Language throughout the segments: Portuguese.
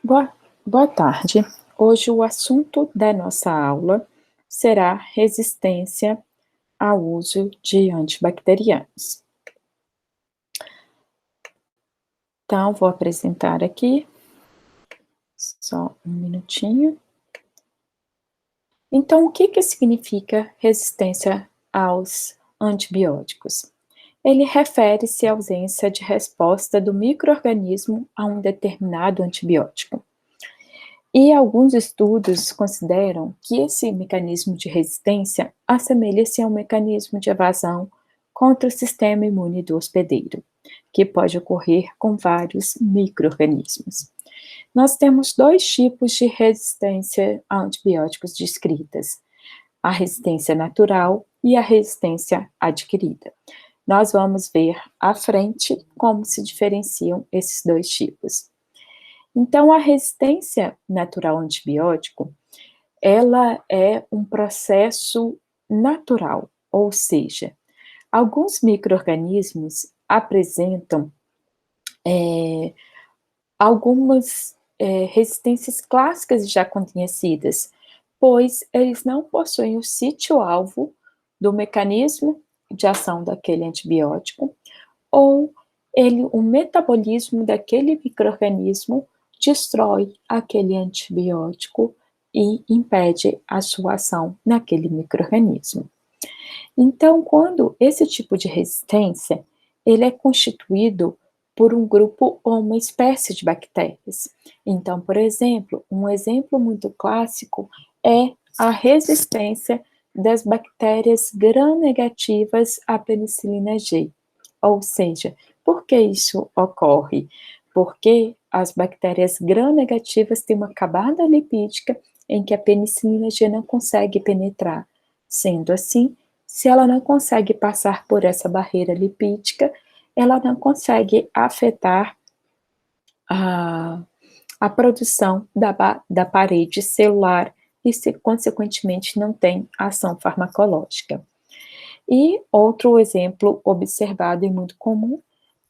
Boa tarde. Hoje o assunto da nossa aula será resistência ao uso de antibacterianos. Então, vou apresentar aqui, só um minutinho. Então, o que significa resistência aos antibióticos? Ele refere-se à ausência de resposta do micro-organismo a um determinado antibiótico. E alguns estudos consideram que esse mecanismo de resistência assemelha-se a um mecanismo de evasão contra o sistema imune do hospedeiro, que pode ocorrer com vários micro-organismos. Nós temos dois tipos de resistência a antibióticos descritas: a resistência natural e a resistência adquirida. Nós vamos ver à frente como se diferenciam esses dois tipos. Então, a resistência natural ao antibiótico, ela é um processo natural, ou seja, alguns micro-organismos apresentam algumas resistências clássicas já conhecidas, pois eles não possuem o sítio-alvo do mecanismo de ação daquele antibiótico, ou o metabolismo daquele micro-organismo destrói aquele antibiótico e impede a sua ação naquele micro-organismo. Então, quando esse tipo de resistência, ele é constituído por um grupo ou uma espécie de bactérias. Então, por exemplo, um exemplo muito clássico é a resistência das bactérias gram-negativas à penicilina G. Ou seja, por que isso ocorre? Porque as bactérias gram-negativas têm uma camada lipídica em que a penicilina G não consegue penetrar. Sendo assim, se ela não consegue passar por essa barreira lipídica, ela não consegue afetar a produção da parede celular e, consequentemente, não tem ação farmacológica. E outro exemplo observado e muito comum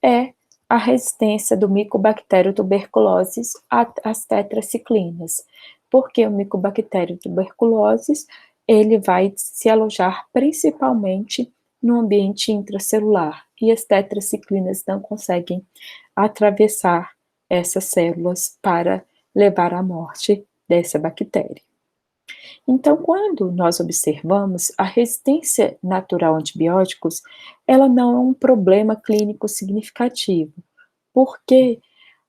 é a resistência do Mycobacterium tuberculosis às tetraciclinas, porque o Mycobacterium tuberculosis ele vai se alojar principalmente no ambiente intracelular, e as tetraciclinas não conseguem atravessar essas células para levar à morte dessa bactéria. Então, quando nós observamos a resistência natural a antibióticos, ela não é um problema clínico significativo, porque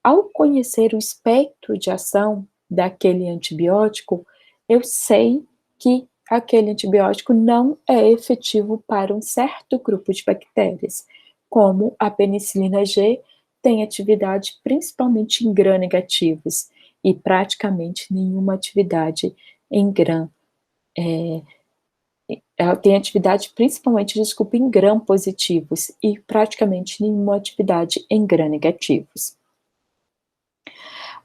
ao conhecer o espectro de ação daquele antibiótico, eu sei que aquele antibiótico não é efetivo para um certo grupo de bactérias, como a penicilina G tem atividade principalmente em gram-negativos e praticamente nenhuma atividade em gram. Ela tem atividade principalmente, desculpa, em gram-positivos e praticamente nenhuma atividade em gram-negativos.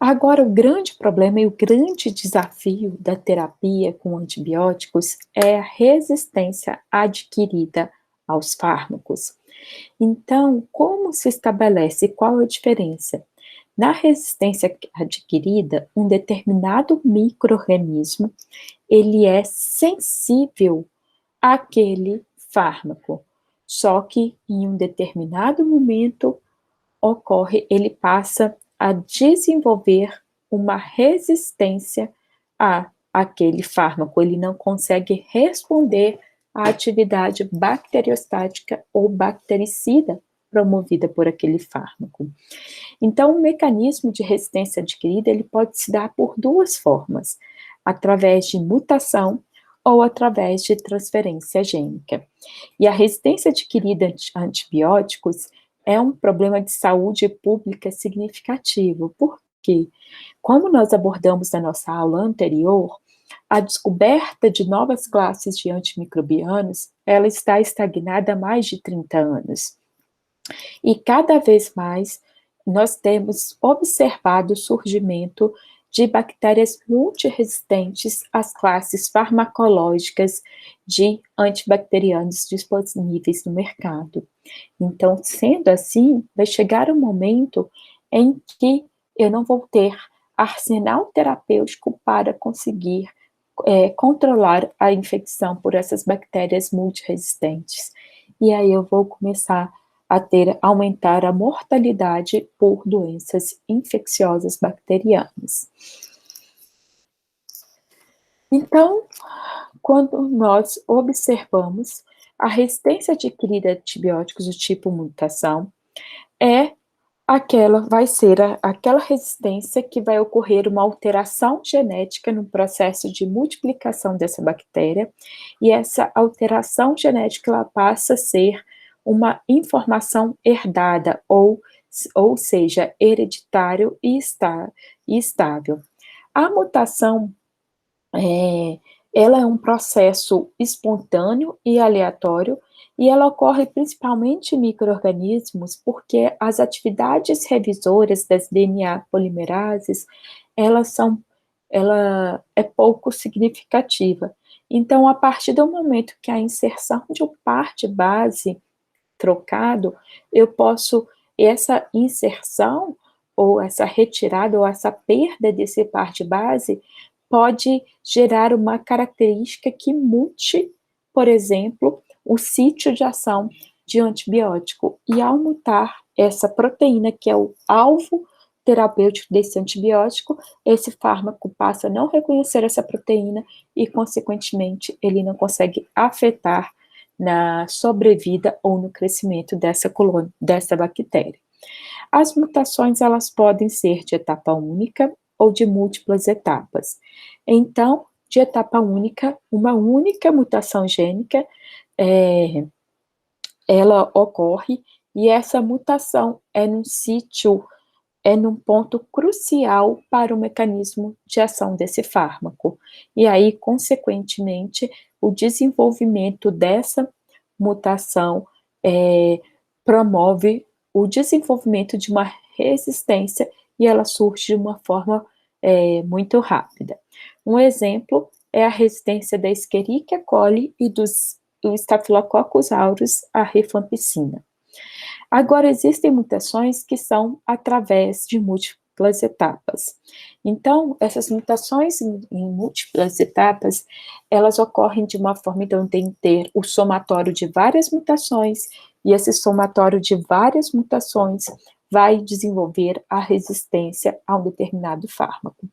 Agora, o grande problema e o grande desafio da terapia com antibióticos é a resistência adquirida aos fármacos. Então, como se estabelece, qual a diferença? Na resistência adquirida, um determinado micro-organismo, ele é sensível àquele fármaco, só que em um determinado momento ele passa a desenvolver uma resistência àquele fármaco, ele não consegue responder à atividade bacteriostática ou bactericida promovida por aquele fármaco. Então, o mecanismo de resistência adquirida, ele pode se dar por duas formas: através de mutação ou através de transferência gênica. E a resistência adquirida a antibióticos é um problema de saúde pública significativo, porque, como nós abordamos na nossa aula anterior, a descoberta de novas classes de antimicrobianos, ela está estagnada há mais de 30 anos. E cada vez mais nós temos observado o surgimento de bactérias multiresistentes às classes farmacológicas de antibacterianos disponíveis no mercado. Então, sendo assim, vai chegar um momento em que eu não vou ter arsenal terapêutico para conseguir controlar a infecção por essas bactérias multiresistentes. E aí eu vou começar a aumentar a mortalidade por doenças infecciosas bacterianas. Então, quando nós observamos a resistência adquirida a antibióticos do tipo mutação, vai ser aquela resistência que vai ocorrer uma alteração genética no processo de multiplicação dessa bactéria, e essa alteração genética ela passa a ser uma informação herdada, ou seja, hereditário e estável. A mutação ela é um processo espontâneo e aleatório, e ela ocorre principalmente em micro-organismos porque as atividades revisoras das DNA polimerases, ela é pouco significativa. Então, a partir do momento que a inserção de um par de base trocado, essa inserção, ou essa retirada, ou essa perda desse par de base, pode gerar uma característica que mute, por exemplo, o sítio de ação de antibiótico. E ao mutar essa proteína, que é o alvo terapêutico desse antibiótico, esse fármaco passa a não reconhecer essa proteína e, consequentemente, ele não consegue afetar na sobrevida ou no crescimento dessa bactéria. As mutações, elas podem ser de etapa única ou de múltiplas etapas. Então, de etapa única, uma única mutação gênica, ela ocorre, e essa mutação é num ponto crucial para o mecanismo de ação desse fármaco. E aí, consequentemente, o desenvolvimento dessa mutação promove o desenvolvimento de uma resistência, e ela surge de uma forma muito rápida. Um exemplo é a resistência da Escherichia coli e do Staphylococcus aureus à rifampicina. Agora, existem mutações que são através de múltiplas etapas. Então, essas mutações em múltiplas etapas, elas ocorrem de uma forma, então, tem que ter o somatório de várias mutações, e esse somatório de várias mutações vai desenvolver a resistência a um determinado fármaco.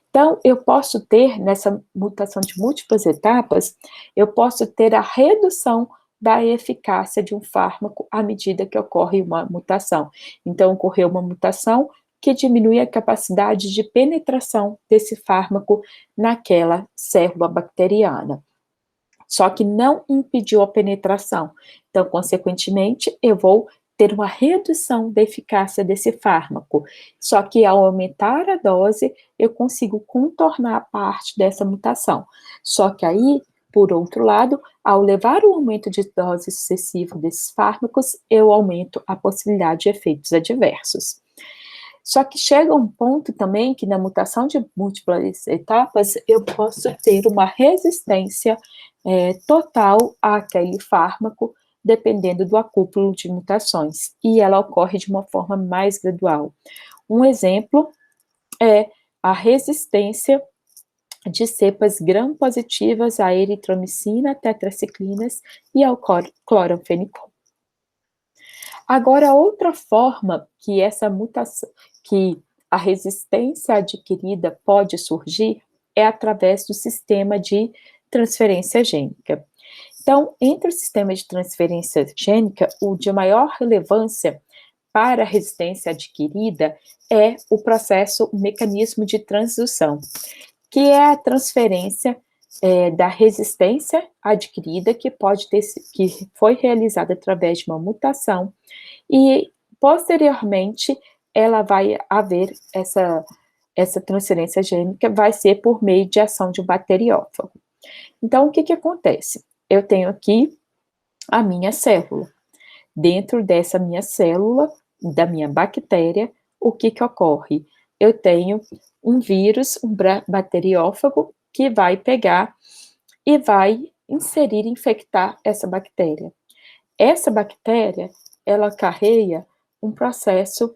Então, eu posso ter, nessa mutação de múltiplas etapas, eu posso ter a redução da eficácia de um fármaco à medida que ocorre uma mutação. Então, ocorreu uma mutação que diminui a capacidade de penetração desse fármaco naquela célula bacteriana. Só que não impediu a penetração. Então, consequentemente, eu vou ter uma redução da eficácia desse fármaco. Só que ao aumentar a dose, eu consigo contornar parte dessa mutação. Só que aí, por outro lado, ao levar o aumento de dose excessivo desses fármacos, eu aumento a possibilidade de efeitos adversos. Só que chega um ponto também que na mutação de múltiplas etapas, eu posso ter uma resistência total àquele fármaco, dependendo do acúmulo de mutações, e ela ocorre de uma forma mais gradual. Um exemplo é a resistência de cepas gram-positivas à eritromicina, tetraciclinas e ao cloranfenicol. Agora, outra forma que essa mutação, que a resistência adquirida pode surgir, é através do sistema de transferência gênica. Então, entre os sistemas de transferência gênica, o de maior relevância para a resistência adquirida é o mecanismo de transdução, que é a transferência da resistência adquirida, que foi realizada através de uma mutação, e posteriormente ela vai haver essa transferência gênica, vai ser por meio de ação de um bacteriófago. Então, o que acontece? Eu tenho aqui a minha célula. Dentro dessa minha célula, da minha bactéria, o que ocorre? Eu tenho um vírus, um bacteriófago, que vai pegar e vai infectar essa bactéria. Essa bactéria, ela carrega um processo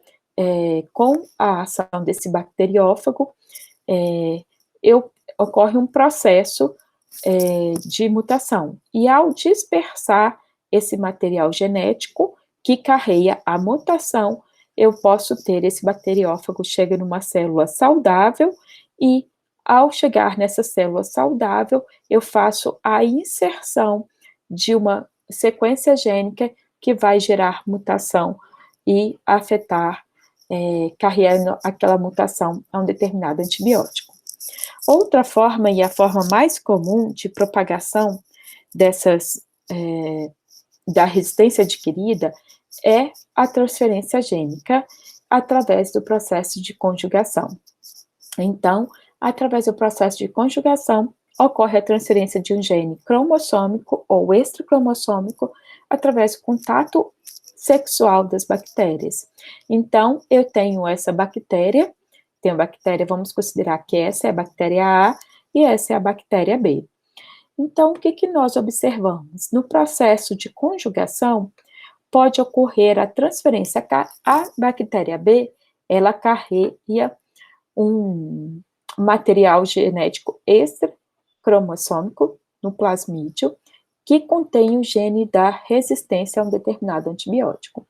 com a ação desse bacteriófago, ocorre um processo de mutação. E ao dispersar esse material genético que carrega a mutação, eu posso ter esse bacteriófago chega numa célula saudável e, ao chegar nessa célula saudável, eu faço a inserção de uma sequência gênica que vai gerar mutação e afetar, carregando aquela mutação a um determinado antibiótico. Outra forma, e a forma mais comum de propagação da resistência adquirida, é a transferência gênica através do processo de conjugação. Então, através do processo de conjugação, ocorre a transferência de um gene cromossômico ou extracromossômico através do contato sexual das bactérias. Então, eu tenho essa bactéria, vamos considerar que essa é a bactéria A e essa é a bactéria B. Então, o que nós observamos? No processo de conjugação, pode ocorrer a transferência. A bactéria B, ela carrega um material genético extracromossômico no plasmídio, que contém o gene da resistência a um determinado antibiótico.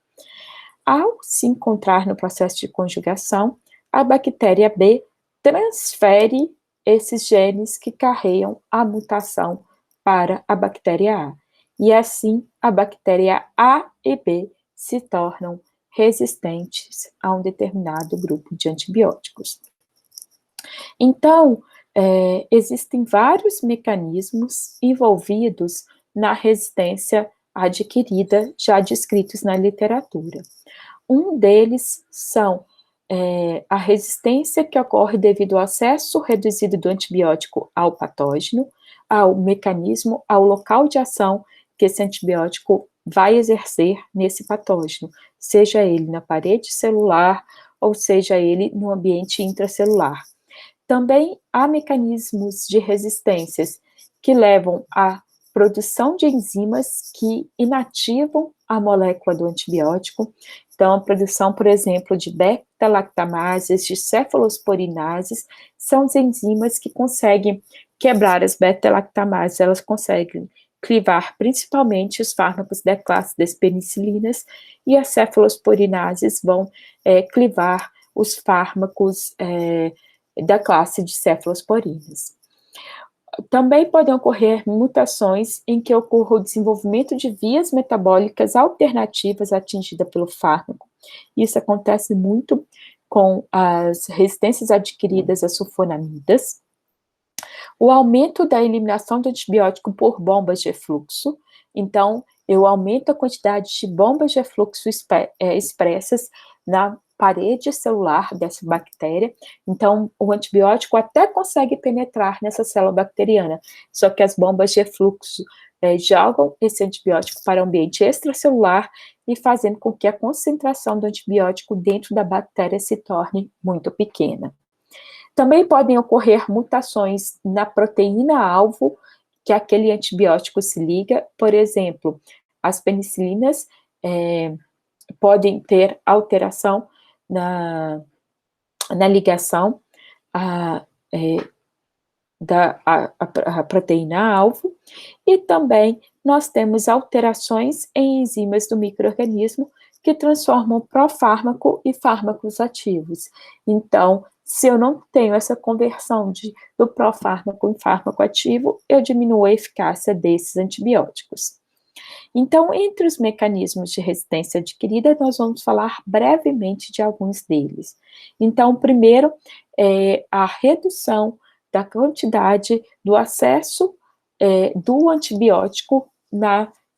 Ao se encontrar no processo de conjugação, a bactéria B transfere esses genes que carregam a mutação para a bactéria A. E assim, a bactéria A e B se tornam resistentes a um determinado grupo de antibióticos. Então, existem vários mecanismos envolvidos na resistência adquirida, já descritos na literatura. Um deles são a resistência que ocorre devido ao acesso reduzido do antibiótico ao patógeno, ao mecanismo, ao local de ação que esse antibiótico vai exercer nesse patógeno, seja ele na parede celular ou seja ele no ambiente intracelular. Também há mecanismos de resistências que levam à produção de enzimas que inativam a molécula do antibiótico. Então, a produção, por exemplo, de beta-lactamases, de cefalosporinases, são as enzimas que conseguem quebrar as beta-lactamases, elas conseguem clivar principalmente os fármacos da classe das penicilinas, e as cefalosporinases vão clivar os fármacos da classe de cefalosporinas. Também podem ocorrer mutações em que ocorra o desenvolvimento de vias metabólicas alternativas atingidas pelo fármaco. Isso acontece muito com as resistências adquiridas a sulfonamidas. O aumento da eliminação do antibiótico por bombas de efluxo. Então, eu aumento a quantidade de bombas de efluxo expressas na parede celular dessa bactéria. Então, o antibiótico até consegue penetrar nessa célula bacteriana, só que as bombas de efluxo jogam esse antibiótico para o ambiente extracelular e fazendo com que a concentração do antibiótico dentro da bactéria se torne muito pequena. Também podem ocorrer mutações na proteína-alvo que aquele antibiótico se liga. Por exemplo, as penicilinas podem ter alteração na ligação da proteína-alvo, e também nós temos alterações em enzimas do micro-organismo que transformam profármaco e fármacos ativos. Então, se eu não tenho essa conversão do profármaco em fármaco ativo, eu diminuo a eficácia desses antibióticos. Então, entre os mecanismos de resistência adquirida, nós vamos falar brevemente de alguns deles. Então, o primeiro é a redução da quantidade do acesso do antibiótico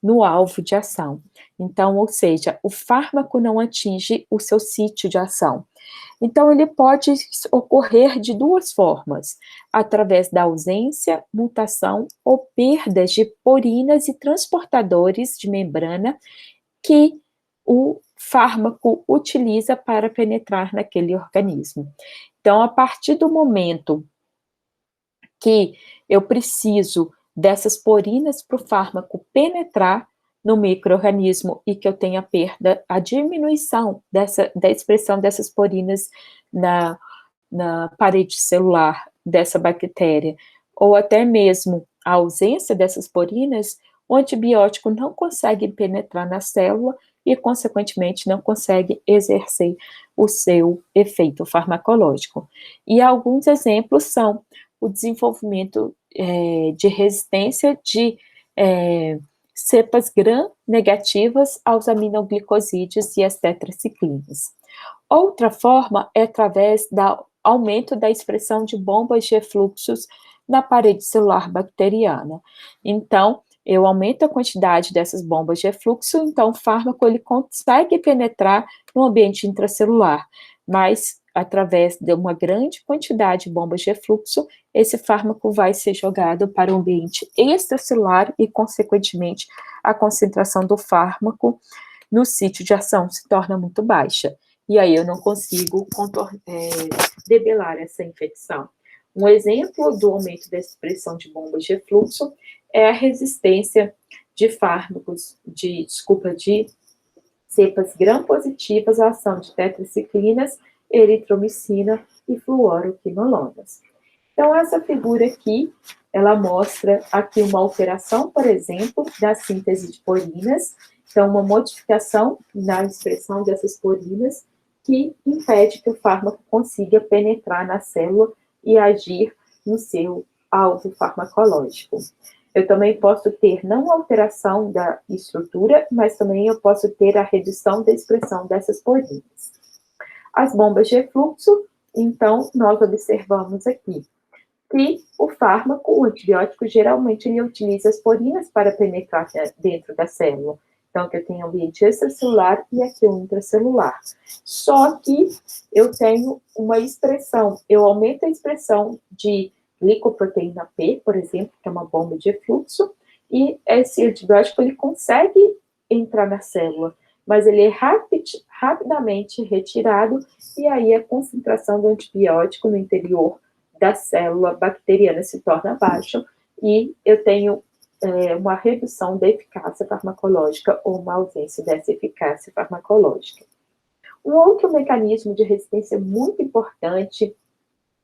no alvo de ação. Então, ou seja, o fármaco não atinge o seu sítio de ação. Então, ele pode ocorrer de duas formas: através da ausência, mutação ou perdas de porinas e transportadores de membrana que o fármaco utiliza para penetrar naquele organismo. Então, a partir do momento que eu preciso dessas porinas para o fármaco penetrar no micro-organismo e que eu tenha perda, a diminuição da expressão dessas porinas na parede celular dessa bactéria, ou até mesmo a ausência dessas porinas, o antibiótico não consegue penetrar na célula e, consequentemente, não consegue exercer o seu efeito farmacológico. E alguns exemplos são o desenvolvimento de resistência de cepas gram-negativas aos aminoglicosídeos e às tetraciclinas. Outra forma é através do aumento da expressão de bombas de efluxos na parede celular bacteriana. Então, eu aumento a quantidade dessas bombas de efluxo, então o fármaco ele consegue penetrar no ambiente intracelular, mas através de uma grande quantidade de bombas de efluxo, esse fármaco vai ser jogado para o ambiente extracelular e, consequentemente, a concentração do fármaco no sítio de ação se torna muito baixa. E aí eu não consigo debelar essa infecção. Um exemplo do aumento da expressão de bombas de efluxo é a resistência de fármacos, de cepas gram-positivas à ação de tetraciclinas, eritromicina e fluoroquinolonas. Então, essa figura aqui, ela mostra aqui uma alteração, por exemplo, da síntese de porinas, então uma modificação na expressão dessas porinas que impede que o fármaco consiga penetrar na célula e agir no seu alvo farmacológico. Eu também posso ter não alteração da estrutura, mas também eu posso ter a redução da expressão dessas porinas. As bombas de efluxo, então, nós observamos aqui que o fármaco, o antibiótico, geralmente ele utiliza as porinas para penetrar dentro da célula. Então, que eu tenho o ambiente extracelular e aqui o intracelular. Só que eu tenho uma expressão, eu aumento a expressão de glicoproteína P, por exemplo, que é uma bomba de efluxo, e esse antibiótico ele consegue entrar na célula, mas ele é rapidamente retirado, e aí a concentração do antibiótico no interior da célula bacteriana se torna baixa, e eu tenho uma redução da eficácia farmacológica ou uma ausência dessa eficácia farmacológica. Um outro mecanismo de resistência muito importante,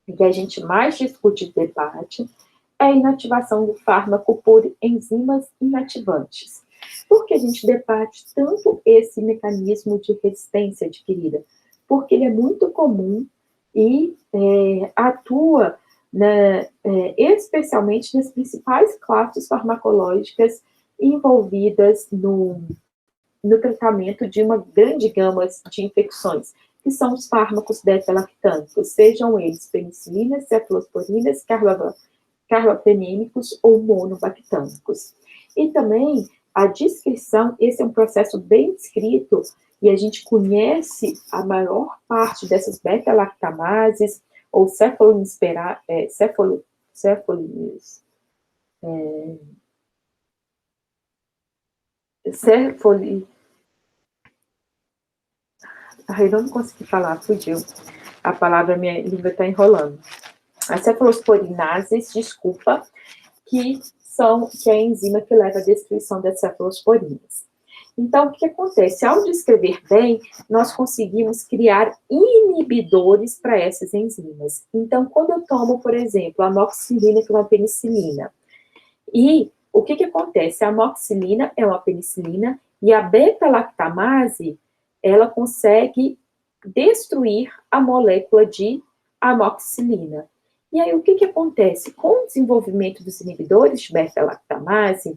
que a gente mais discute e debate, é a inativação do fármaco por enzimas inativantes. Por que a gente debate tanto esse mecanismo de resistência adquirida? Porque ele é muito comum e atua especialmente nas principais classes farmacológicas envolvidas no tratamento de uma grande gama de infecções, que são os fármacos beta-lactâmicos, sejam eles penicilinas, cefalosporinas, carbapenêmicos ou monobactâmicos. E também a descrição, esse é um processo bem descrito, e a gente conhece a maior parte dessas beta-lactamases, ou eu não consegui falar, fugiu. A palavra, minha língua está enrolando. As cefalosporinases, desculpa, que é a enzima que leva à destruição das cefalosporinas. Então, o que acontece? Ao descrever bem, nós conseguimos criar inibidores para essas enzimas. Então, quando eu tomo, por exemplo, a amoxicilina, que é uma penicilina, e o que acontece? A amoxicilina é uma penicilina e a beta-lactamase, ela consegue destruir a molécula de amoxicilina. E aí, o que acontece? Com o desenvolvimento dos inibidores de beta-lactamase,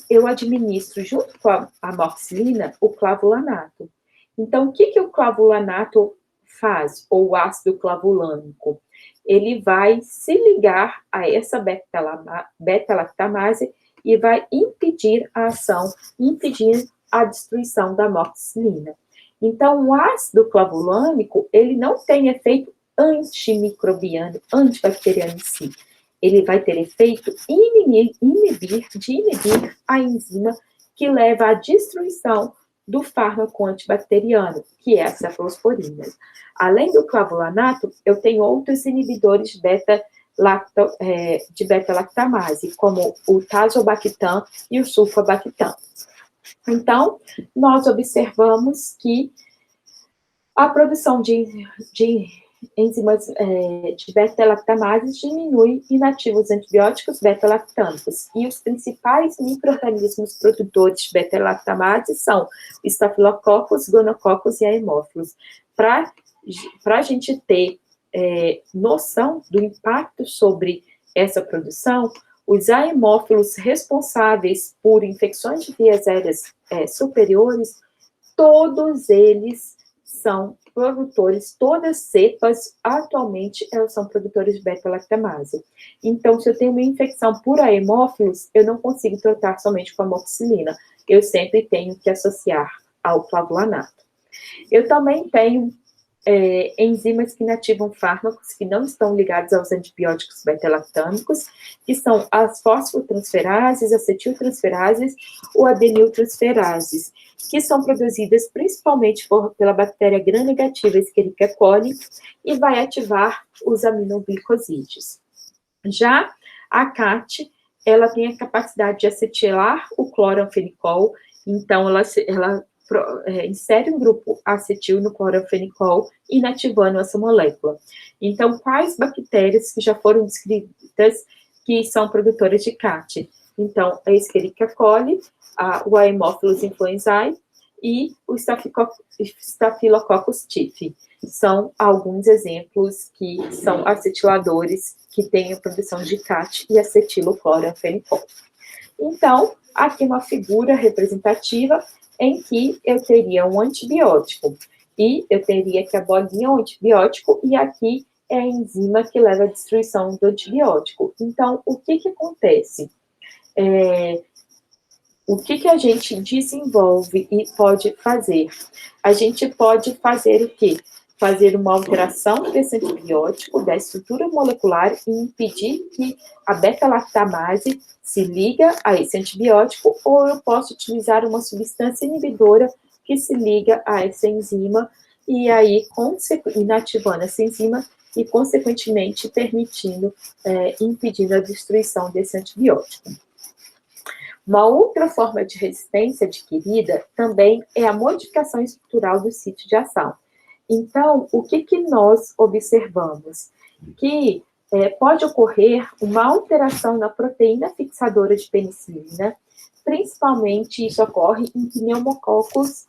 eu administro, junto com a amoxicilina, o clavulanato. Então, o que o clavulanato faz, ou o ácido clavulâmico? Ele vai se ligar a essa beta-lactamase e vai impedir a ação, impedir a destruição da amoxicilina. Então, o ácido clavulâmico, ele não tem efeito antimicrobiano, antibacteriano em si. Ele vai ter efeito inibir a enzima que leva à destruição do fármaco antibacteriano, que é a cefalosporina. Além do clavulanato, eu tenho outros inibidores de beta-lactamase, como o tazobactam e o sulfabactam. Então, nós observamos que a produção de enzimas de beta-lactamase diminui inativos antibióticos beta-lactâmicos. E os principais micro-organismos produtores de beta-lactamase são o Staphylococcus, Gonococcus e Haemophilus. Para a gente ter noção do impacto sobre essa produção, os haemófilos responsáveis por infecções de vias aéreas superiores, todos eles são produtores, todas cepas, atualmente, elas são produtores de beta-lactamase. Então, se eu tenho uma infecção por haemófilos, eu não consigo tratar somente com amoxicilina. Eu sempre tenho que associar ao flavulanato. Eu também tenho enzimas que inativam fármacos que não estão ligados aos antibióticos beta-lactâmicos, que são as fosfotransferases, acetiltransferases ou adeniltransferases, que são produzidas principalmente pela bactéria gram-negativa Escherichia coli e vai ativar os aminoglicosídeos. Já a CAT, ela tem a capacidade de acetilar o cloranfenicol, então ela insere um grupo acetil no cloranfenicol, inativando essa molécula. Então, quais bactérias que já foram descritas que são produtoras de CAT? Então, a Escherichia coli, o Haemophilus influenzae e o Staphylococcus typhi. São alguns exemplos que são acetiladores que têm a produção de CAT e acetilocloranfenicol. Então, aqui uma figura representativa em que eu teria um antibiótico, e eu teria aqui a bolinha, o antibiótico, e aqui é a enzima que leva à destruição do antibiótico. Então, o que acontece? O que a gente desenvolve e pode fazer? A gente pode fazer o quê? Fazer uma alteração desse antibiótico, da estrutura molecular e impedir que a beta-lactamase se liga a esse antibiótico, ou eu posso utilizar uma substância inibidora que se liga a essa enzima e aí inativando essa enzima e, consequentemente, impedindo a destruição desse antibiótico. Uma outra forma de resistência adquirida também é a modificação estrutural do sítio de ação. Então, o que nós observamos? Que pode ocorrer uma alteração na proteína fixadora de penicilina, principalmente isso ocorre em pneumococos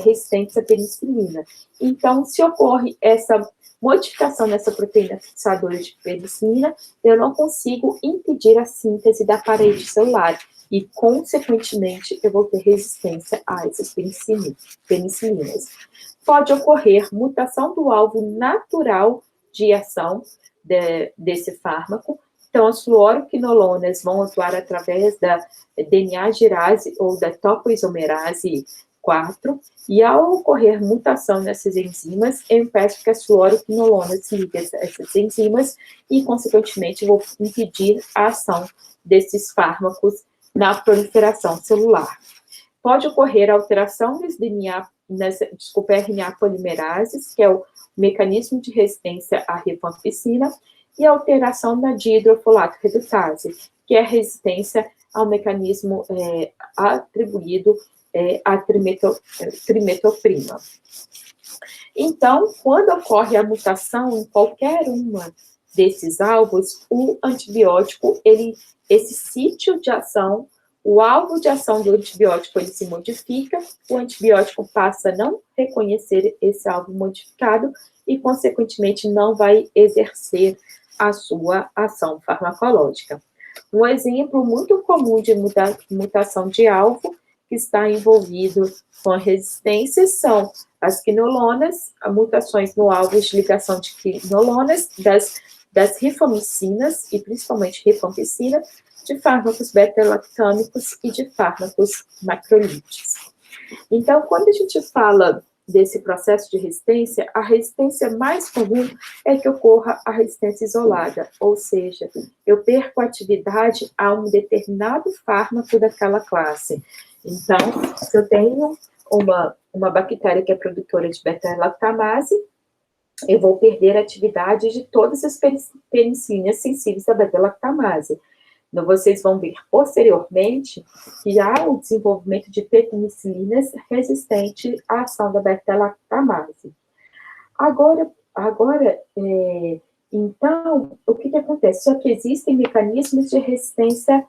resistentes à penicilina. Então, se ocorre essa modificação nessa proteína fixadora de penicilina, eu não consigo impedir a síntese da parede celular e, consequentemente, eu vou ter resistência a essas penicilinas. Pode ocorrer mutação do alvo natural de ação desse fármaco. Então, as fluoroquinolonas vão atuar através da DNA-girase ou da topoisomerase 4, e ao ocorrer mutação nessas enzimas, eu impeço que as fluoroquinolonas se liguem a essas enzimas e, consequentemente, vou impedir a ação desses fármacos na proliferação celular. Pode ocorrer alteração RNA polimerases, que é o mecanismo de resistência à rifampicina, e alteração na dihidrofolato redutase, que é a resistência ao mecanismo atribuído à trimetoprima. Então, quando ocorre a mutação em qualquer uma desses alvos, o antibiótico, esse sítio de ação, o alvo de ação do antibiótico, ele se modifica, o antibiótico passa a não reconhecer esse alvo modificado e, consequentemente, não vai exercer a sua ação farmacológica. Um exemplo muito comum de mutação de alvo que está envolvido com a resistência são as quinolonas, mutações no alvo de ligação de quinolonas, das rifamicinas, e principalmente rifampicina, de fármacos beta-lactâmicos e de fármacos macrolíticos. Então, quando a gente fala desse processo de resistência, a resistência mais comum é que ocorra a resistência isolada, ou seja, eu perco a atividade a um determinado fármaco daquela classe. Então, se eu tenho uma bactéria que é produtora de beta-lactamase, eu vou perder a atividade de todas as penicilinas sensíveis à beta-lactamase. Então, vocês vão ver posteriormente que há o desenvolvimento de penicilinas resistentes à ação da beta-lactamase. Então, o que acontece? Só que existem mecanismos de resistência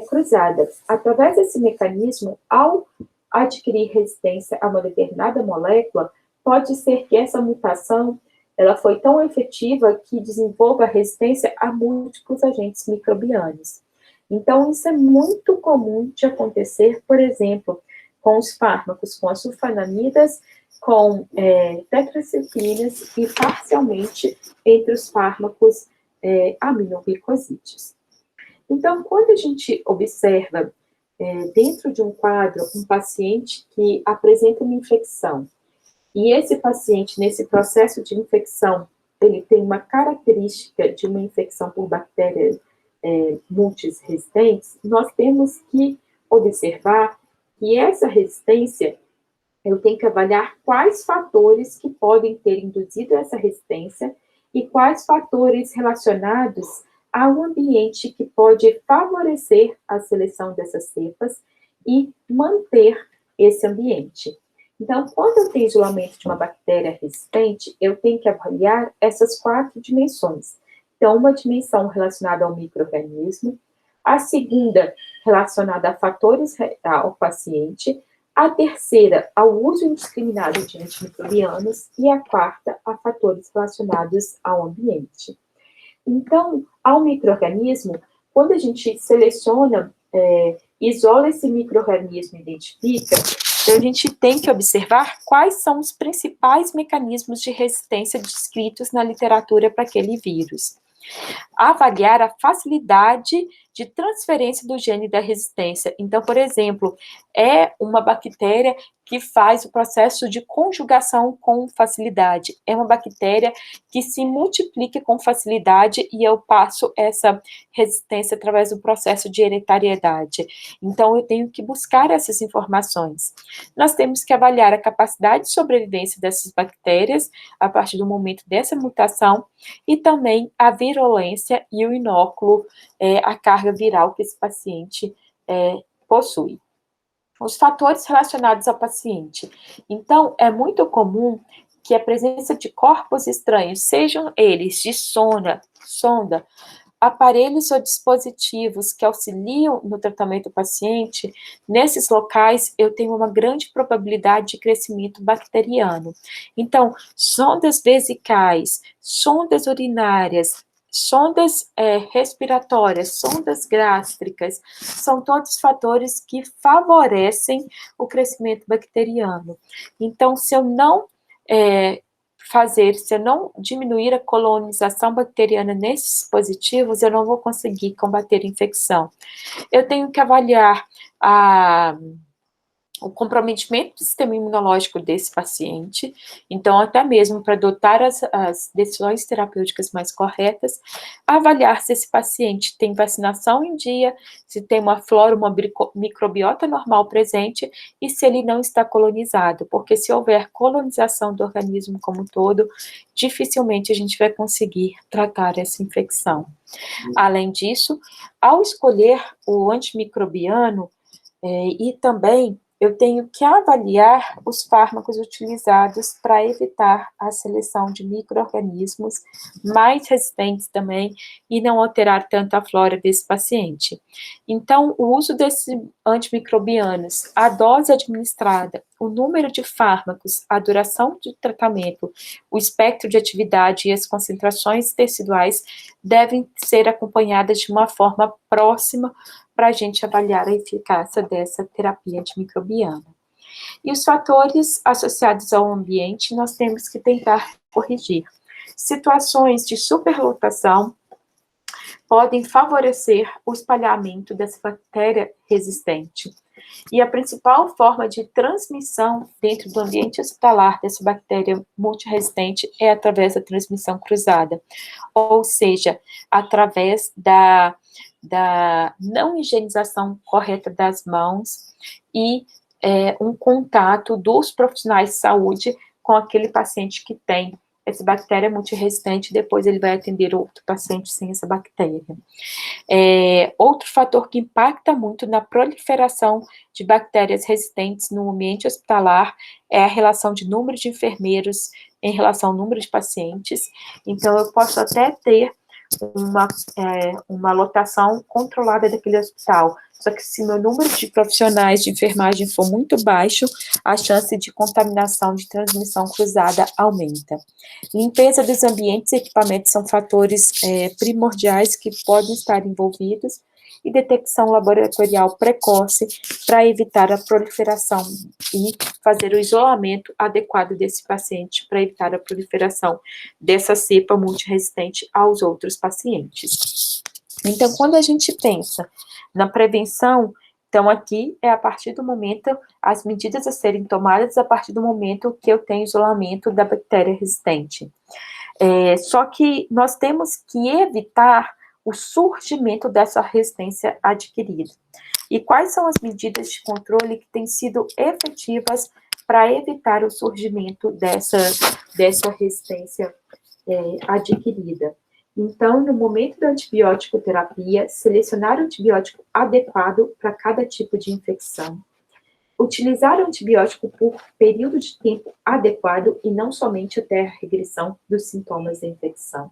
cruzada. Através desse mecanismo, ao adquirir resistência a uma determinada molécula, pode ser que essa mutação ela foi tão efetiva que desenvolva resistência a múltiplos agentes microbianos. Então, isso é muito comum de acontecer, por exemplo, com os fármacos, com as sulfonamidas, com tetraciclinas e parcialmente entre os fármacos aminoglicosídeos. Então, quando a gente observa dentro de um quadro um paciente que apresenta uma infecção, e esse paciente, nesse processo de infecção, ele tem uma característica de uma infecção por bactérias multiresistentes, nós temos que observar que essa resistência, eu tenho que avaliar quais fatores que podem ter induzido essa resistência e quais fatores relacionados ao ambiente que pode favorecer a seleção dessas cepas e manter esse ambiente. Então, quando eu tenho isolamento de uma bactéria resistente, eu tenho que avaliar essas 4 dimensões. Então, uma dimensão relacionada ao micro-organismo, a segunda relacionada a fatores ao paciente, a terceira ao uso indiscriminado de antimicrobianos e a quarta a fatores relacionados ao ambiente. Então, ao micro-organismo, quando a gente seleciona, isola esse micro-organismo e identifica, então a gente tem que observar quais são os principais mecanismos de resistência descritos na literatura para aquele vírus. Avaliar a facilidade de transferência do gene da resistência. Então, por exemplo, é uma bactéria que faz o processo de conjugação com facilidade. É uma bactéria que se multiplica com facilidade e eu passo essa resistência através do processo de hereditariedade. Então, eu tenho que buscar essas informações. Nós temos que avaliar a capacidade de sobrevivência dessas bactérias a partir do momento dessa mutação e também a virulência e o inóculo, a carga viral que esse paciente possui. Os fatores relacionados ao paciente. Então, é muito comum que a presença de corpos estranhos, sejam eles de sonda, aparelhos ou dispositivos que auxiliam no tratamento do paciente, nesses locais eu tenho uma grande probabilidade de crescimento bacteriano. Então, sondas vesicais, sondas urinárias, sondas respiratórias, sondas gástricas, são todos fatores que favorecem o crescimento bacteriano. Então, se eu não se eu não diminuir a colonização bacteriana nesses dispositivos, eu não vou conseguir combater a infecção. Eu tenho que avaliar o comprometimento do sistema imunológico desse paciente, então até mesmo para adotar as decisões terapêuticas mais corretas, avaliar se esse paciente tem vacinação em dia, se tem uma flora, uma microbiota normal presente e se ele não está colonizado, porque se houver colonização do organismo como um todo, dificilmente a gente vai conseguir tratar essa infecção. Além disso, ao escolher o antimicrobiano, e também eu tenho que avaliar os fármacos utilizados para evitar a seleção de micro-organismos mais resistentes também e não alterar tanto a flora desse paciente. Então, o uso desses antimicrobianos, a dose administrada, o número de fármacos, a duração de tratamento, o espectro de atividade e as concentrações teciduais devem ser acompanhadas de uma forma próxima para a gente avaliar a eficácia dessa terapia antimicrobiana. E os fatores associados ao ambiente nós temos que tentar corrigir. Situações de superlotação podem favorecer o espalhamento dessa bactéria resistente. E a principal forma de transmissão dentro do ambiente hospitalar dessa bactéria multiresistente é através da transmissão cruzada, ou seja, através da não higienização correta das mãos e um contato dos profissionais de saúde com aquele paciente que tem essa bactéria é multiresistente, depois ele vai atender outro paciente sem essa bactéria. Outro fator que impacta muito na proliferação de bactérias resistentes no ambiente hospitalar é a relação de número de enfermeiros em relação ao número de pacientes. Então, eu posso até ter uma lotação controlada daquele hospital, só que se meu número de profissionais de enfermagem for muito baixo, a chance de contaminação de transmissão cruzada aumenta. Limpeza dos ambientes e equipamentos são fatores primordiais que podem estar envolvidos, e detecção laboratorial precoce para evitar a proliferação e fazer o isolamento adequado desse paciente para evitar a proliferação dessa cepa multiresistente aos outros pacientes. Então, quando a gente pensa na prevenção, então aqui é a partir do momento, as medidas a serem tomadas a partir do momento que eu tenho isolamento da bactéria resistente. Só que nós temos que evitar o surgimento dessa resistência adquirida. E quais são as medidas de controle que têm sido efetivas para evitar o surgimento dessa resistência adquirida? Então, no momento da antibiótico terapia, selecionar o antibiótico adequado para cada tipo de infecção. Utilizar o antibiótico por período de tempo adequado e não somente até a regressão dos sintomas da infecção.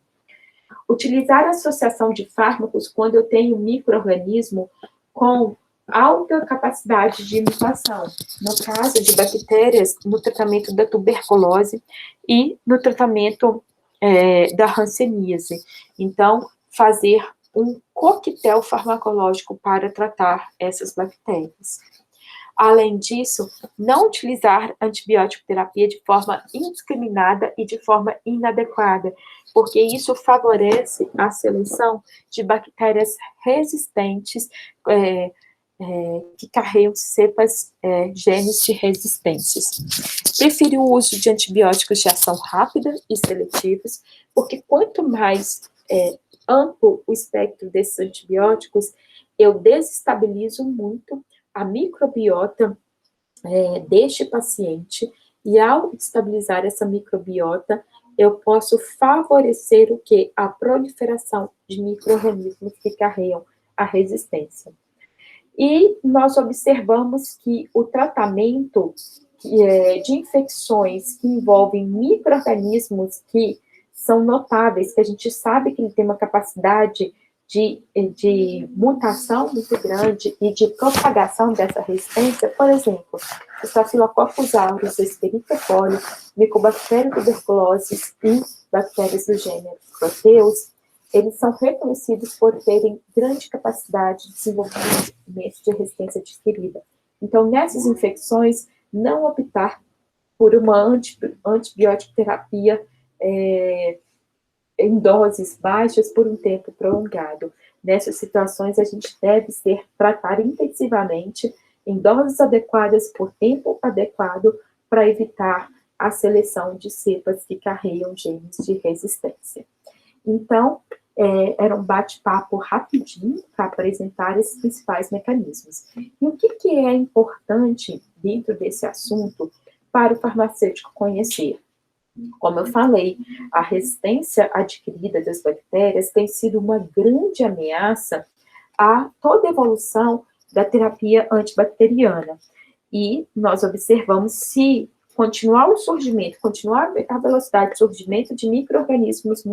Utilizar a associação de fármacos quando eu tenho micro-organismo com alta capacidade de mutação, no caso de bactérias, no tratamento da tuberculose e no tratamento da hanseníase. Então, fazer um coquetel farmacológico para tratar essas bactérias. Além disso, não utilizar antibiótico terapia de forma indiscriminada e de forma inadequada, porque isso favorece a seleção de bactérias resistentes que carregam cepas, genes de resistências. Prefiro o uso de antibióticos de ação rápida e seletivos, porque quanto mais amplo o espectro desses antibióticos, eu desestabilizo muito a microbiota deste paciente, e ao estabilizar essa microbiota, eu posso favorecer o quê? A proliferação de micro-organismos que carregam a resistência. E nós observamos que o tratamento de infecções que envolvem micro-organismos que são notáveis, que a gente sabe que ele tem uma capacidade de mutação muito grande e de propagação dessa resistência, por exemplo, Staphylococcus aureus, Escherichia coli, Mycobacterium tuberculosis e bactérias do gênero Proteus, eles são reconhecidos por terem grande capacidade de desenvolvimento de resistência adquirida. Então, nessas infecções, não optar por uma antibiótico terapia em doses baixas por um tempo prolongado. Nessas situações, a gente deve tratar intensivamente em doses adequadas por tempo adequado para evitar a seleção de cepas que carregam genes de resistência. Então, era um bate-papo rapidinho para apresentar esses principais mecanismos. E o que é importante dentro desse assunto para o farmacêutico conhecer? Como eu falei, a resistência adquirida das bactérias tem sido uma grande ameaça a toda a evolução da terapia antibacteriana. E nós observamos se continuar o surgimento, continuar a velocidade de surgimento de micro-organismos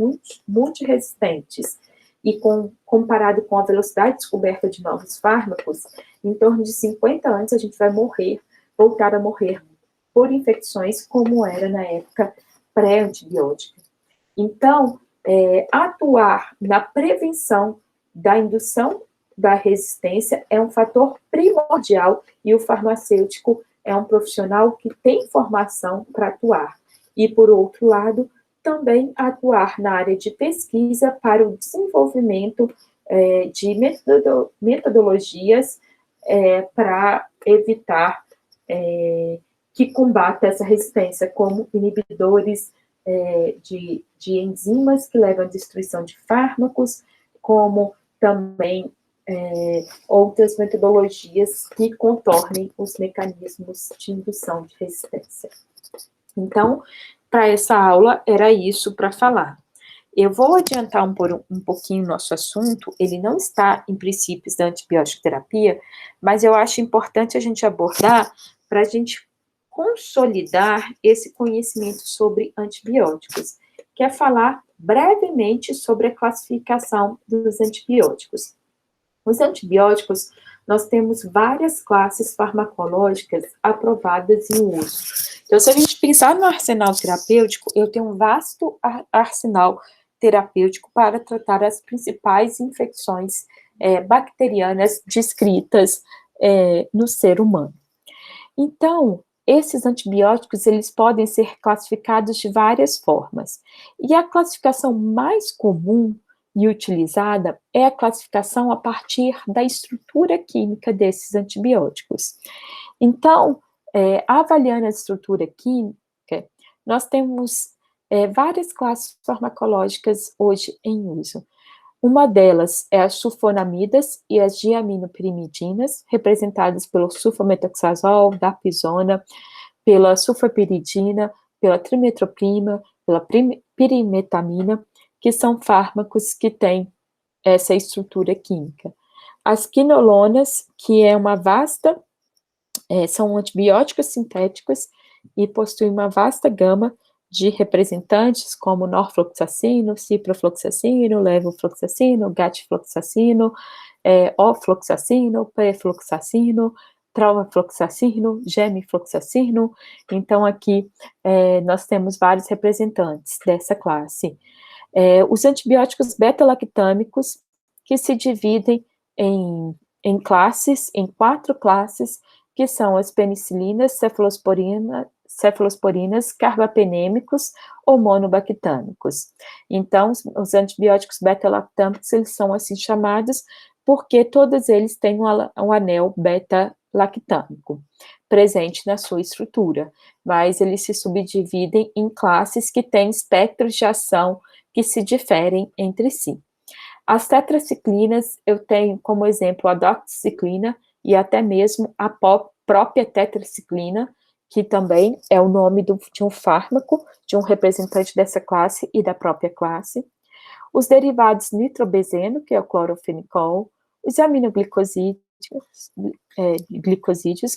multiresistentes e comparado com a velocidade de descoberta de novos fármacos, em torno de 50 anos a gente vai voltar a morrer por infecções como era na época pré-antibiótica. Então, atuar na prevenção da indução da resistência é um fator primordial e o farmacêutico é um profissional que tem formação para atuar. E, por outro lado, também atuar na área de pesquisa para o desenvolvimento de metodologias para evitar que combata essa resistência, como inibidores de enzimas que levam à destruição de fármacos, como também outras metodologias que contornem os mecanismos de indução de resistência. Então, para essa aula era isso para falar. Eu vou adiantar um pouquinho o nosso assunto, ele não está em princípios da antibiótico terapia, mas eu acho importante a gente abordar para a gente consolidar esse conhecimento sobre antibióticos, que é falar brevemente sobre a classificação dos antibióticos. Os antibióticos, nós temos várias classes farmacológicas aprovadas em uso. Então, se a gente pensar no arsenal terapêutico, eu tenho um vasto arsenal terapêutico para tratar as principais infecções bacterianas descritas no ser humano. Então, esses antibióticos, eles podem ser classificados de várias formas. E a classificação mais comum e utilizada é a classificação a partir da estrutura química desses antibióticos. Então, avaliando a estrutura química, nós temos várias classes farmacológicas hoje em uso. Uma delas é as sulfonamidas e as diaminopirimidinas, representadas pelo sulfametoxazol, dapizona, pela sulfapiridina, pela trimetroprima, pela pirimetamina, que são fármacos que têm essa estrutura química. As quinolonas, que é uma vasta, são antibióticos sintéticos e possuem uma vasta gama de representantes como norfloxacino, ciprofloxacino, levofloxacino, gatifloxacino, ofloxacino, prefloxacino, trovafloxacino, gemifloxacino. Então, aqui nós temos vários representantes dessa classe. Os antibióticos beta-lactâmicos, que se dividem em classes, em 4 classes, que são as penicilinas, cefalosporinas, carbapenêmicos ou monobactâmicos. Então, os antibióticos beta-lactâmicos, eles são assim chamados porque todos eles têm um anel beta-lactâmico presente na sua estrutura, mas eles se subdividem em classes que têm espectros de ação que se diferem entre si. As tetraciclinas, eu tenho como exemplo a doxiciclina e até mesmo a própria tetraciclina, que também é o nome de um fármaco, de um representante dessa classe e da própria classe. Os derivados nitrobenzeno, que é o clorofenicol, os aminoglicosídeos,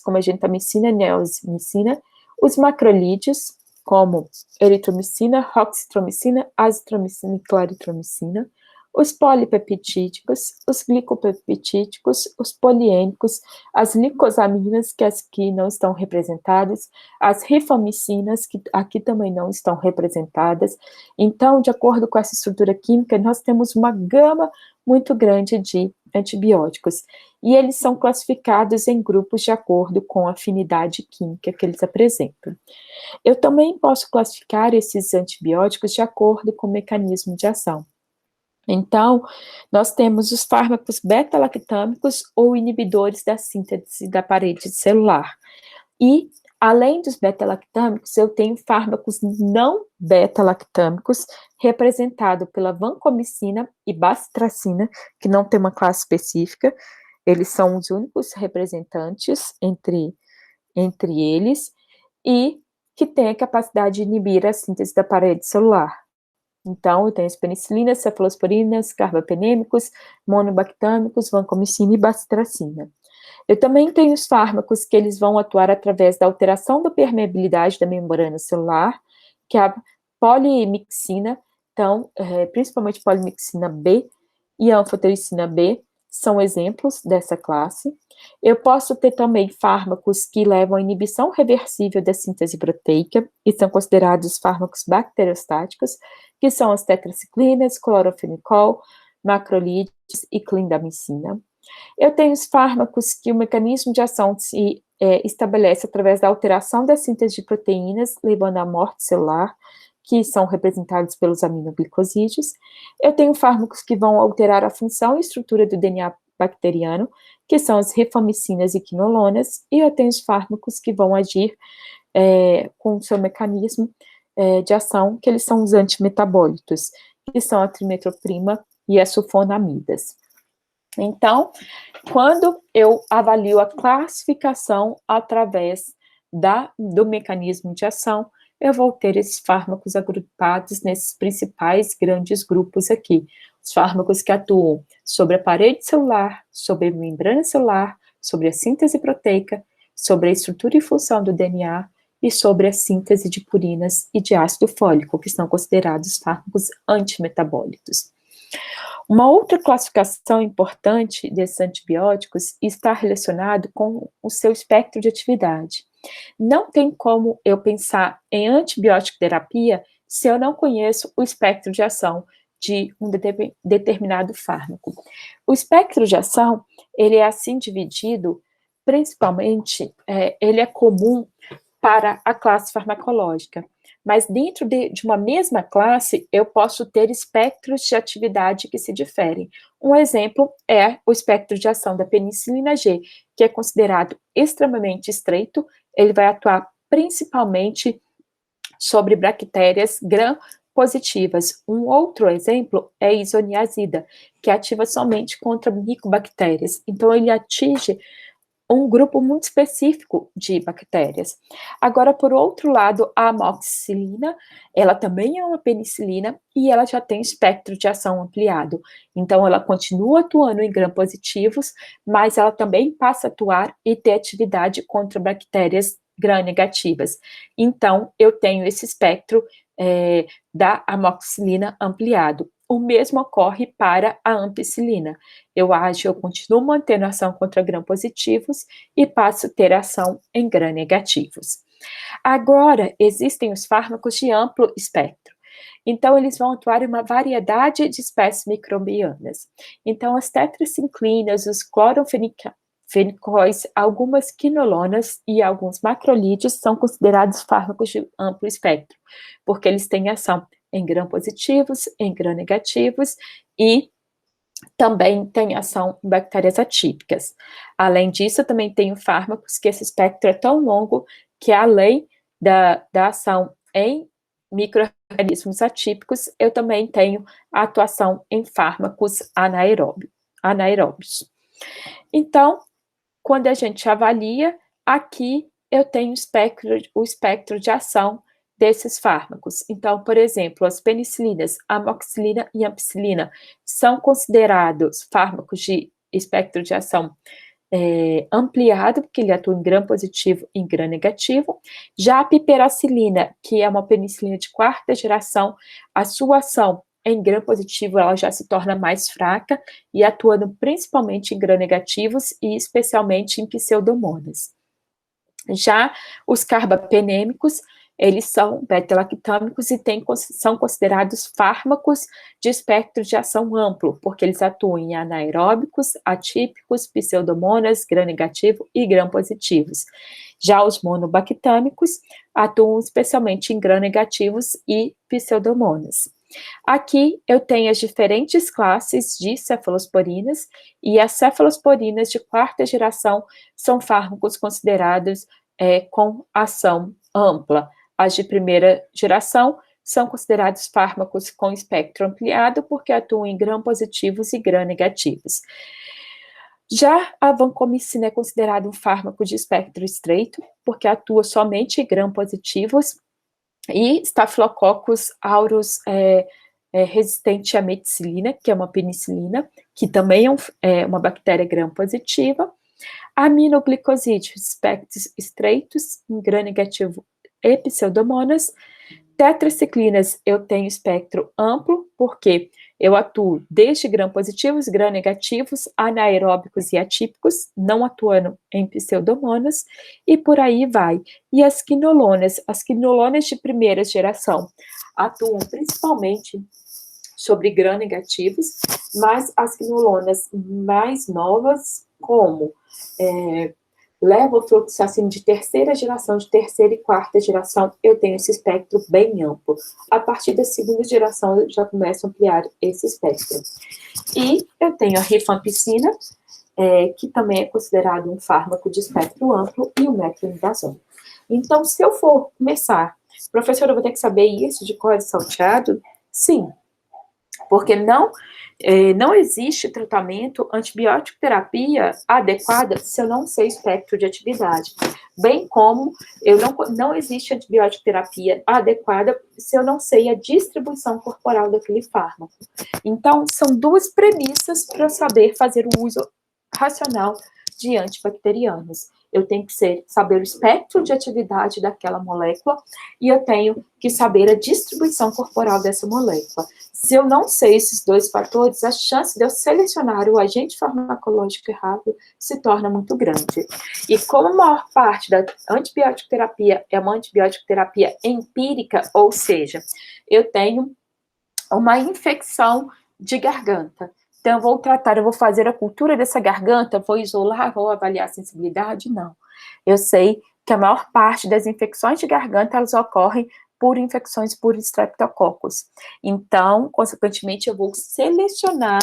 como a gentamicina e neosmicina, os macrolídeos, como eritromicina, roxitromicina, azitromicina e claritromicina, os polipeptídicos, os glicopeptídicos, os poliênicos, as licosaminas, que as que não estão representadas, as rifamicinas, que aqui também não estão representadas. Então, de acordo com essa estrutura química, nós temos uma gama muito grande de antibióticos, e eles são classificados em grupos de acordo com a afinidade química que eles apresentam. Eu também posso classificar esses antibióticos de acordo com o mecanismo de ação. Então, nós temos os fármacos beta-lactâmicos ou inibidores da síntese da parede celular. E, além dos beta-lactâmicos, eu tenho fármacos não beta-lactâmicos, representado pela vancomicina e bacitracina, que não tem uma classe específica, eles são os únicos representantes entre eles, e que têm a capacidade de inibir a síntese da parede celular. Então, eu tenho as penicilinas, cefalosporinas, carbapenêmicos, monobactâmicos, vancomicina e bacitracina. Eu também tenho os fármacos que eles vão atuar através da alteração da permeabilidade da membrana celular, que é a polimixina, então, principalmente polimixina B e anfotericina B, são exemplos dessa classe. Eu posso ter também fármacos que levam à inibição reversível da síntese proteica, e são considerados fármacos bacteriostáticos, que são as tetraciclinas, clorofenicol, macrolídeos e clindamicina. Eu tenho os fármacos que o mecanismo de ação se estabelece através da alteração da síntese de proteínas, levando à morte celular, que são representados pelos aminoglicosídeos. Eu tenho fármacos que vão alterar a função e estrutura do DNA bacteriano, que são as rifamicinas e quinolonas, e eu tenho os fármacos que vão agir com o seu mecanismo de ação, que eles são os antimetabólitos, que são a trimetroprima e as sulfonamidas. Então, quando eu avalio a classificação através do mecanismo de ação, eu vou ter esses fármacos agrupados nesses principais grandes grupos aqui. Os fármacos que atuam sobre a parede celular, sobre a membrana celular, sobre a síntese proteica, sobre a estrutura e função do DNA e sobre a síntese de purinas e de ácido fólico, que são considerados fármacos antimetabólitos. Uma outra classificação importante desses antibióticos está relacionado com o seu espectro de atividade. Não tem como eu pensar em antibiótico terapia se eu não conheço o espectro de ação de um determinado fármaco. O espectro de ação, ele é assim dividido, principalmente, ele é comum para a classe farmacológica, mas dentro de uma mesma classe, eu posso ter espectros de atividade que se diferem. Um exemplo é o espectro de ação da penicilina G, que é considerado extremamente estreito, ele vai atuar principalmente sobre bactérias gram-positivas. Um outro exemplo é a isoniazida, que ativa somente contra micobactérias. Então, ele atinge um grupo muito específico de bactérias. Agora, por outro lado, a amoxicilina, ela também é uma penicilina e ela já tem espectro de ação ampliado. Então, ela continua atuando em gram-positivos, mas ela também passa a atuar e ter atividade contra bactérias gram-negativas. Então, eu tenho esse espectro da amoxicilina ampliado. O mesmo ocorre para a ampicilina. Eu continuo mantendo ação contra gram-positivos e passo a ter ação em gram-negativos. Agora, existem os fármacos de amplo espectro. Então, eles vão atuar em uma variedade de espécies microbianas. Então, as tetraciclinas, os cloranfenicóis, algumas quinolonas e alguns macrolídeos são considerados fármacos de amplo espectro, porque eles têm ação em gram-positivos, em gram-negativos e também tem ação em bactérias atípicas. Além disso, também tenho fármacos que esse espectro é tão longo que, além da ação em micro-organismos atípicos, eu também tenho a atuação em fármacos anaeróbios. Então, quando a gente avalia, aqui eu tenho o espectro de ação desses fármacos. Então, por exemplo, as penicilinas, amoxicilina e ampicilina são considerados fármacos de espectro de ação ampliado, porque ele atua em gram-positivo e em gram-negativo. Já a piperacilina, que é uma penicilina de quarta geração, a sua ação em gram-positivo ela já se torna mais fraca e atuando principalmente em gram-negativos e especialmente em pseudomonas. Já os carbapenêmicos, eles são beta-lactâmicos e são considerados fármacos de espectro de ação amplo, porque eles atuam em anaeróbicos, atípicos, pseudomonas, gram-negativo e gram-positivos. Já os monobactâmicos atuam especialmente em gram-negativos e pseudomonas. Aqui eu tenho as diferentes classes de cefalosporinas, e as cefalosporinas de quarta geração são fármacos considerados com ação ampla. As de primeira geração são considerados fármacos com espectro ampliado, porque atuam em gram-positivos e gram-negativos. Já a vancomicina é considerado um fármaco de espectro estreito, porque atua somente em gram-positivos, e Staphylococcus aureus resistente à meticilina, que é uma penicilina, que também é uma bactéria gram-positiva. Aminoglicosídeos, espectros estreitos, em gram-negativo e pseudomonas. Tetraciclinas, eu tenho espectro amplo, porque eu atuo desde gram-positivos, gram-negativos, anaeróbicos e atípicos, não atuando em pseudomonas, e por aí vai. E as quinolonas de primeira geração, atuam principalmente sobre gram-negativos, mas as quinolonas mais novas, como levofloxacino de terceira geração, de terceira e quarta geração, eu tenho esse espectro bem amplo. A partir da segunda geração, eu já começo a ampliar esse espectro. E eu tenho a rifampicina, que também é considerado um fármaco de espectro amplo, e o metronidazole. Então, se eu for começar, professora, eu vou ter que saber isso de cor salteado? Sim. porque não existe tratamento antibiótico-terapia adequada se eu não sei o espectro de atividade, bem como não existe antibiótico-terapia adequada se eu não sei a distribuição corporal daquele fármaco. Então, são duas premissas para eu saber fazer o uso racional de antibacterianos. Eu tenho que saber o espectro de atividade daquela molécula e eu tenho que saber a distribuição corporal dessa molécula. Se eu não sei esses dois fatores, a chance de eu selecionar o agente farmacológico errado se torna muito grande. E como a maior parte da antibiótico-terapia é uma antibiótico-terapia empírica, ou seja, eu tenho uma infecção de garganta. Então, eu vou fazer a cultura dessa garganta, vou isolar, vou avaliar a sensibilidade? Não. Eu sei que a maior parte das infecções de garganta, elas ocorrem por infecções por Streptococcus. Então, consequentemente, eu vou selecionar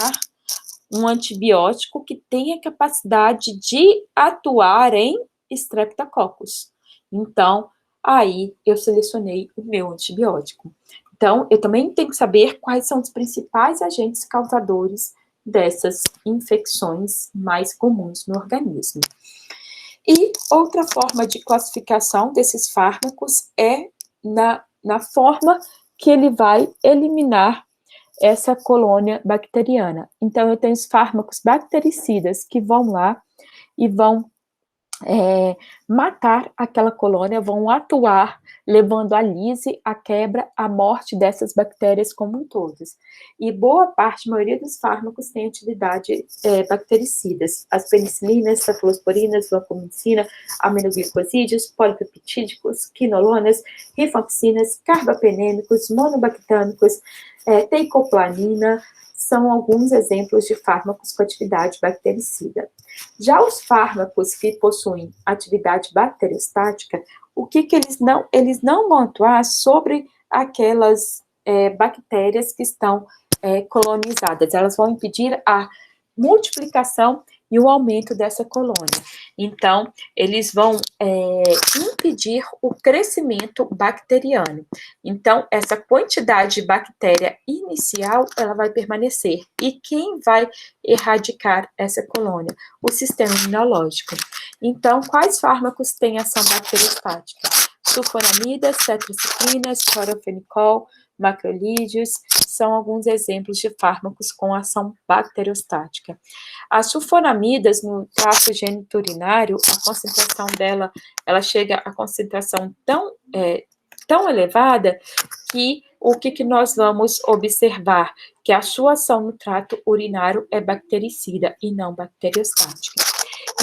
um antibiótico que tenha capacidade de atuar em Streptococcus. Então, aí eu selecionei o meu antibiótico. Então, eu também tenho que saber quais são os principais agentes causadores dessas infecções mais comuns no organismo. E outra forma de classificação desses fármacos é na forma que ele vai eliminar essa colônia bacteriana. Então, eu tenho os fármacos bactericidas que vão lá e vão matar aquela colônia, vão atuar, levando a lise, a quebra, a morte dessas bactérias como um todas. E boa parte, a maioria dos fármacos tem atividade bactericidas. As penicilinas, cefalosporinas, vancomicina, aminoglicosídeos, polipeptídicos, quinolonas, rifancinas, carbapenêmicos, monobactâmicos, teicoplanina, são alguns exemplos de fármacos com atividade bactericida. Já os fármacos que possuem atividade bacteriostática, eles não vão atuar sobre aquelas bactérias que estão colonizadas, elas vão impedir a multiplicação e o aumento dessa colônia. Então, eles vão impedir o crescimento bacteriano. Então, essa quantidade de bactéria inicial, ela vai permanecer. E quem vai erradicar essa colônia? O sistema imunológico. Então, quais fármacos têm ação bacteriostática? Sulfonamidas, tetraciclinas, clorofenicol, macrolídeos, são alguns exemplos de fármacos com ação bacteriostática. As sulfonamidas no trato geniturinário, a concentração dela, ela chega a concentração tão elevada que o que nós vamos observar? Que a sua ação no trato urinário é bactericida e não bacteriostática.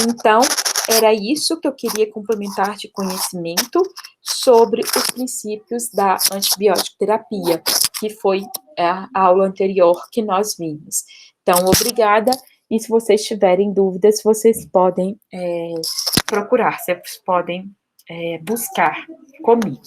Então, era isso que eu queria complementar de conhecimento sobre os princípios da antibiótico terapia, que foi a aula anterior que nós vimos. Então, obrigada, e se vocês tiverem dúvidas, vocês podem procurar, vocês podem buscar comigo.